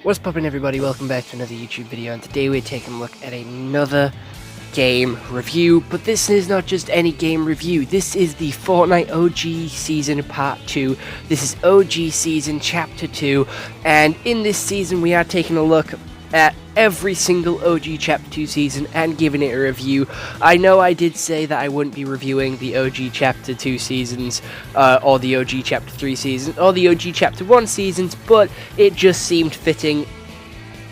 What's poppin', everybody? Welcome back to another YouTube video, and today we're taking a look at another game review. But this is not just any game review, this is the Fortnite OG Season Part 2. This is OG Season Chapter 2, and in this season we are taking a look at every single OG Chapter 2 season and giving it a review. I know I did say that I wouldn't be reviewing the OG Chapter 2 seasons, or the OG Chapter 3 season, or the OG Chapter 1 seasons, but it just seemed fitting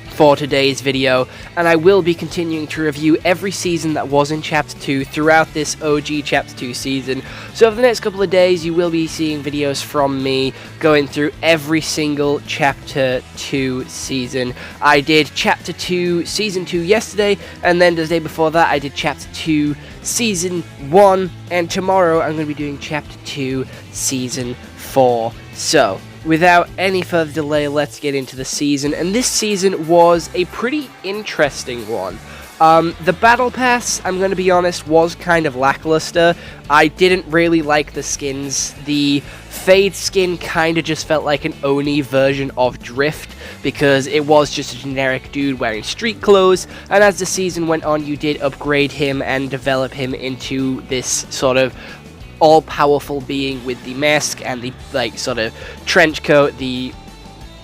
for today's video, and I will be continuing to review every season that was in Chapter 2 throughout this OG Chapter 2 season. So over the next couple of days you will be seeing videos from me going through every single Chapter 2 season. I did Chapter 2 Season 2 yesterday, and then the day before that I did Chapter 2 Season 1, and tomorrow I'm going to be doing Chapter 2 Season 4. So without any further delay, let's get into the season, and this season was a pretty interesting one. The Battle Pass, I'm going to be honest, was kind of lackluster. I didn't really like the skins. The Fade skin kind of just felt like an Oni version of Drift, because it was just a generic dude wearing street clothes, and as the season went on you did upgrade him and develop him into this sort of all-powerful being with the mask and the sort of trench coat, the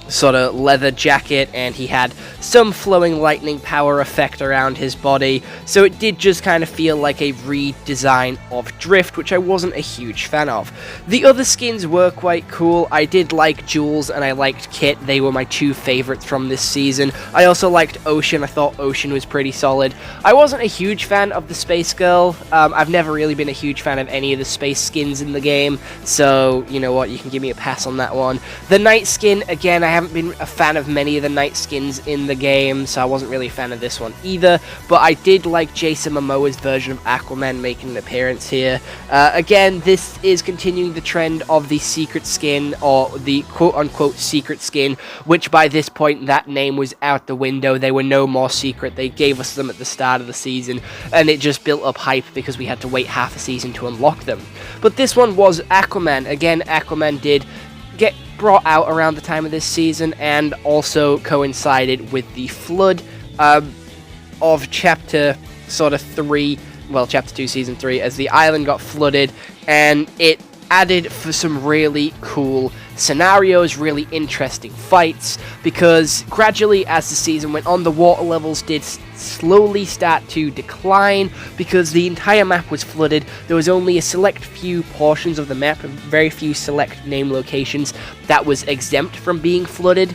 sort of leather jacket, and he had some flowing lightning power effect around his body, so it did just kind of feel like a redesign of Drift, which I wasn't a huge fan of. The other skins were quite cool. I did like Jules and I liked Kit. They were my two favorites from this season. I also liked Ocean. I thought Ocean was pretty solid. I wasn't a huge fan of the Space Girl. I've never really been a huge fan of any of the space skins in the game, so you know what, you can give me a pass on that one. The Night skin, again, I haven't been a fan of many of the Night skins in the game, so I wasn't really a fan of this one either, but I did like Jason Momoa's version of Aquaman making an appearance here. Again, this is continuing the trend of the secret skin, or the quote-unquote secret skin, which by this point that name was out the window. They were no more secret. They gave us them at the start of the season, and it just built up hype because we had to wait half a season to unlock them. But this one was Aquaman. Again, Aquaman did get brought out around the time of this season, and also coincided with the flood of Chapter 3, well, Chapter 2 Season 3, as the island got flooded, and it added for some really cool scenarios, really interesting fights, because gradually as the season went on, the water levels did slowly start to decline because the entire map was flooded. There was only a select few portions of the map, and very few select name locations that was exempt from being flooded.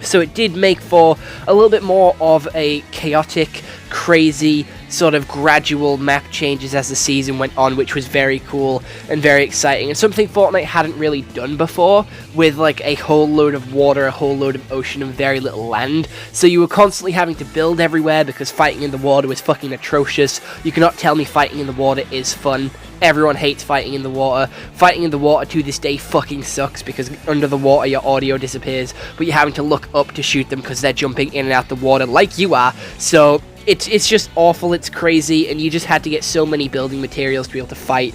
So it did make for a little bit more of a chaotic, crazy, sort of gradual map changes as the season went on, which was very cool and very exciting, and something Fortnite hadn't really done before, with like a whole load of water, a whole load of ocean, and very little land. So you were constantly having to build everywhere because fighting in the water was fucking atrocious. You cannot tell me fighting in the water is fun. Everyone hates fighting in the water. Fighting in the water to this day fucking sucks, because under the water your audio disappears, but you're having to look up to shoot them because they're jumping in and out the water like you are. So it's just awful, it's crazy, and you just had to get so many building materials to be able to fight.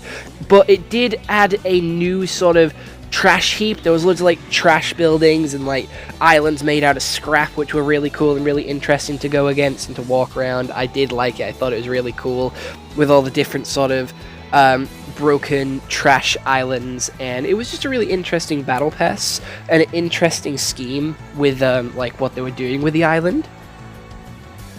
But it did add a new sort of trash heap. There was loads of like trash buildings and like islands made out of scrap, which were really cool and really interesting to go against and to walk around. I did like it. I thought it was really cool with all the different sort of broken trash islands, and it was just a really interesting battle pass and an interesting scheme with like what they were doing with the island,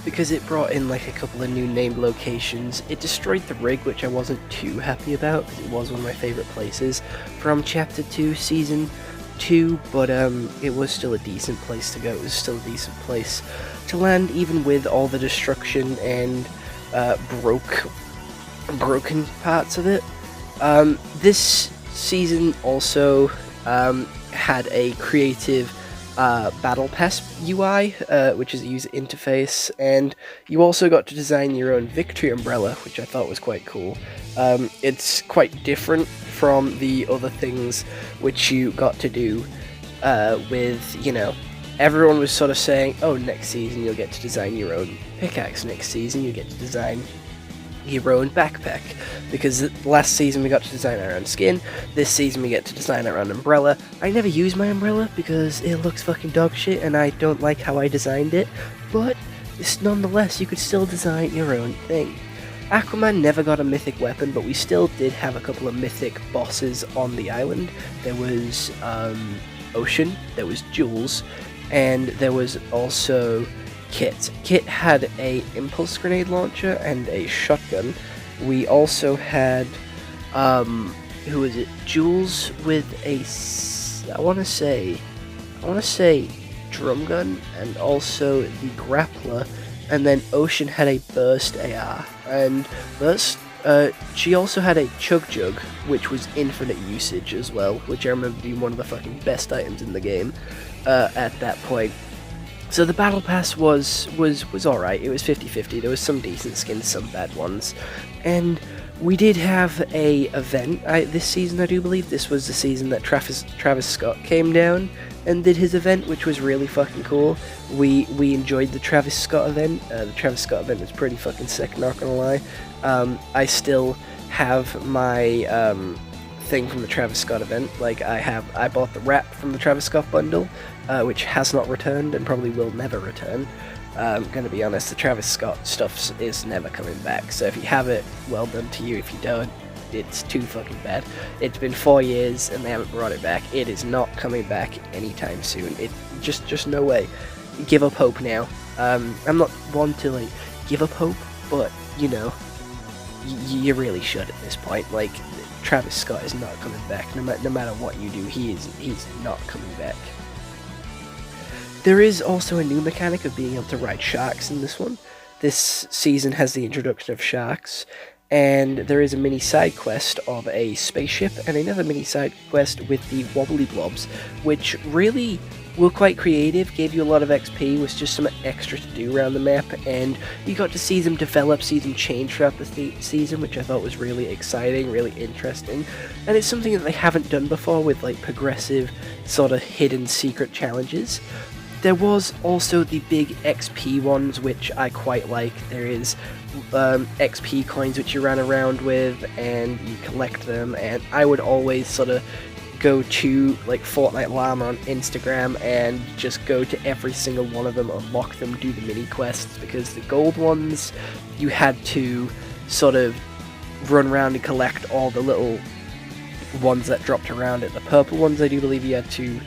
because it brought in like a couple of new named locations. It destroyed the rig, which I wasn't too happy about because it was one of my favorite places from Chapter 2 Season 2, but it was still a decent place to go. It was still a decent place to land, even with all the destruction and broken parts of it. This season also had a creative Battle Pass UI, which is a user interface, and you also got to design your own victory umbrella, which I thought was quite cool. It's quite different from the other things which you got to do with, you know, everyone was sort of saying, oh, next season you'll get to design your own pickaxe, next season you get to design your own backpack, because last season we got to design our own skin, this season we get to design our own umbrella. I never use my umbrella because it looks fucking dog shit and I don't like how I designed it, but nonetheless, you could still design your own thing. Aquaman never got a mythic weapon, but we still did have a couple of mythic bosses on the island. There was Ocean, there was Jules, and there was also Kit. Kit had a impulse grenade launcher and a shotgun. We also had, who was it? Jules with a, I want to say drum gun, and also the grappler. And then Ocean had a burst AR, and burst. She also had a chug jug, which was infinite usage as well, which I remember being one of the fucking best items in the game at that point. So the battle pass was alright. It was 50-50. There was some decent skins, some bad ones, and we did have a event this season. I do believe this was the season that Travis Scott came down and did his event, which was really fucking cool. We enjoyed the Travis Scott event. The Travis Scott event was pretty fucking sick, not gonna lie. I still have my thing from the Travis Scott event. Like, I bought the wrap from the Travis Scott bundle, which has not returned and probably will never return. I'm gonna be honest, the Travis Scott stuff is never coming back, so if you have it, well done to you. If you don't, it's too fucking bad. It's been 4 years and they haven't brought it back. It is not coming back anytime soon. It just no way. Give up hope now. I'm not one to like give up hope, but you know, you really should at this point. Like, Travis Scott is not coming back. No matter what you do, he's not coming back. There is also a new mechanic of being able to ride sharks in this one. This season has the introduction of sharks, and there is a mini side quest of a spaceship and another mini side quest with the wobbly blobs, which really were quite creative, gave you a lot of XP, was just some extra to do around the map, and you got to see them develop, see them change throughout the season, which I thought was really exciting, really interesting, and it's something that they haven't done before with like progressive sort of hidden secret challenges. There was also the big XP ones, which I quite like. There is XP coins which you run around with, and you collect them, and I would always sort of go to like Fortnite Llama on Instagram and just go to every single one of them, unlock them, do the mini quests, because the gold ones you had to sort of run around and collect all the little ones that dropped around it. The purple ones I do believe you had to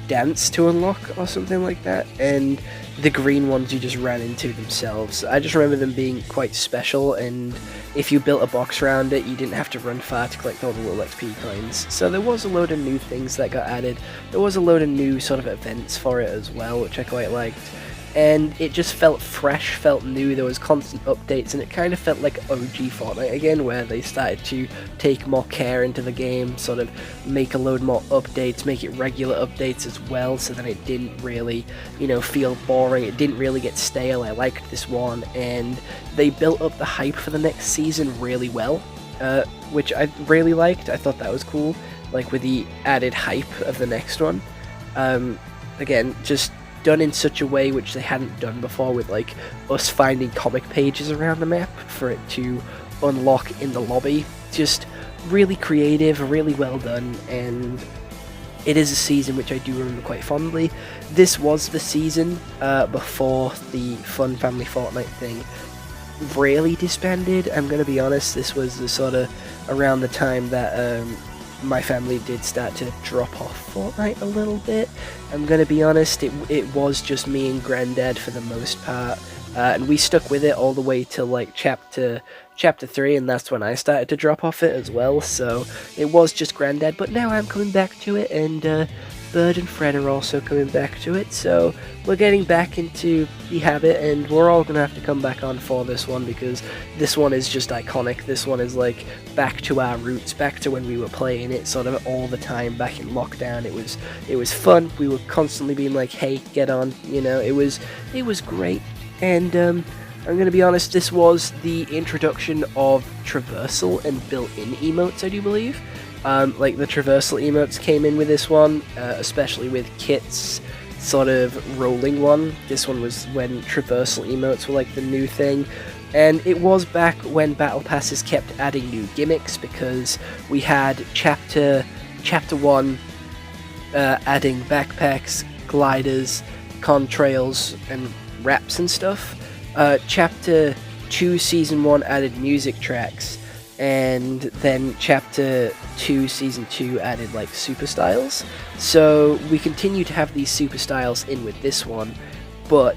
dance to unlock or something like that, and the green ones you just ran into themselves. I just remember them being quite special, and if you built a box around it, you didn't have to run far to collect all the little XP coins. So there was a load of new things that got added. There was a load of new sort of events for it as well, which I quite liked. And it just felt fresh, felt new. There was constant updates, and it kind of felt like OG Fortnite again, where they started to take more care into the game, sort of make a load more updates, make it regular updates as well, so that it didn't really, you know, feel boring. It didn't really get stale. I liked this one, and they built up the hype for the next season really well, which I really liked. I thought that was cool, like with the added hype of the next one. Again, just done in such a way which they hadn't done before, with like us finding comic pages around the map for it to unlock in the lobby. Just really creative, really well done, and it is a season which I do remember quite fondly. This was the season before the Fun Family Fortnite thing really disbanded. I'm gonna be honest, this was the sort of around the time that my family did start to drop off Fortnite a little bit. I'm gonna be honest, it was just me and Granddad for the most part, and we stuck with it all the way till like chapter 3, and that's when I started to drop off it as well. So it was just Granddad, but now I'm coming back to it, and Bird and Fred are also coming back to it, so we're getting back into the habit, and we're all gonna have to come back on for this one, because this one is just iconic. This one is like back to our roots, back to when we were playing it sort of all the time back in lockdown. It was fun. We were constantly being like, hey, get on, you know. It was great, and I'm gonna be honest, this was the introduction of traversal and built-in emotes, I do believe. Like the traversal emotes came in with this one, especially with Kit's sort of rolling one. This one was when traversal emotes were like the new thing. And it was back when battle passes kept adding new gimmicks, because we had chapter 1 adding backpacks, gliders, contrails, and wraps and stuff. Chapter 2 Season 1 added music tracks, and then Chapter 2 Season 2 added like super styles. So we continue to have these super styles in with this one, but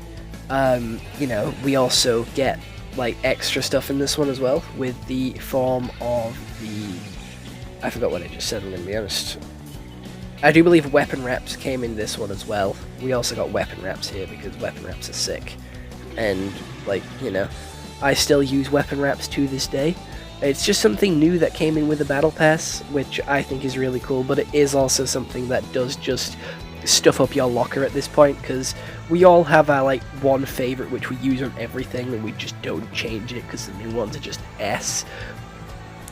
you know, we also get like extra stuff in this one as well, with the form of the... I forgot what I just said, I'm gonna be honest. I do believe weapon wraps came in this one as well. We also got weapon wraps here because weapon wraps are sick. And, like, you know, I still use weapon wraps to this day. It's just something new that came in with the Battle Pass, which I think is really cool, but it is also something that does just stuff up your locker at this point, because we all have our, like, one favourite which we use on everything, and we just don't change it because the new ones are just S.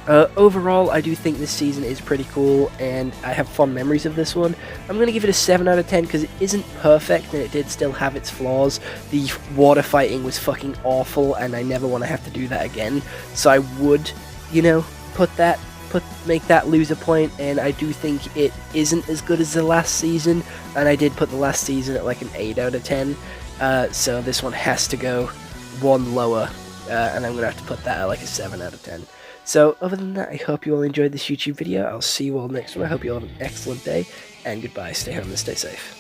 Overall, I do think this season is pretty cool, and I have fond memories of this one. I'm going to give it a 7 out of 10 because it isn't perfect, and it did still have its flaws. The water fighting was fucking awful, and I never want to have to do that again. So I would, you know, make that lose a point, and I do think it isn't as good as the last season, and I did put the last season at like an 8 out of 10. So this one has to go one lower, and I'm going to have to put that at like a 7 out of 10. So, other than that, I hope you all enjoyed this YouTube video. I'll see you all next one. I hope you all have an excellent day, and goodbye. Stay home and stay safe.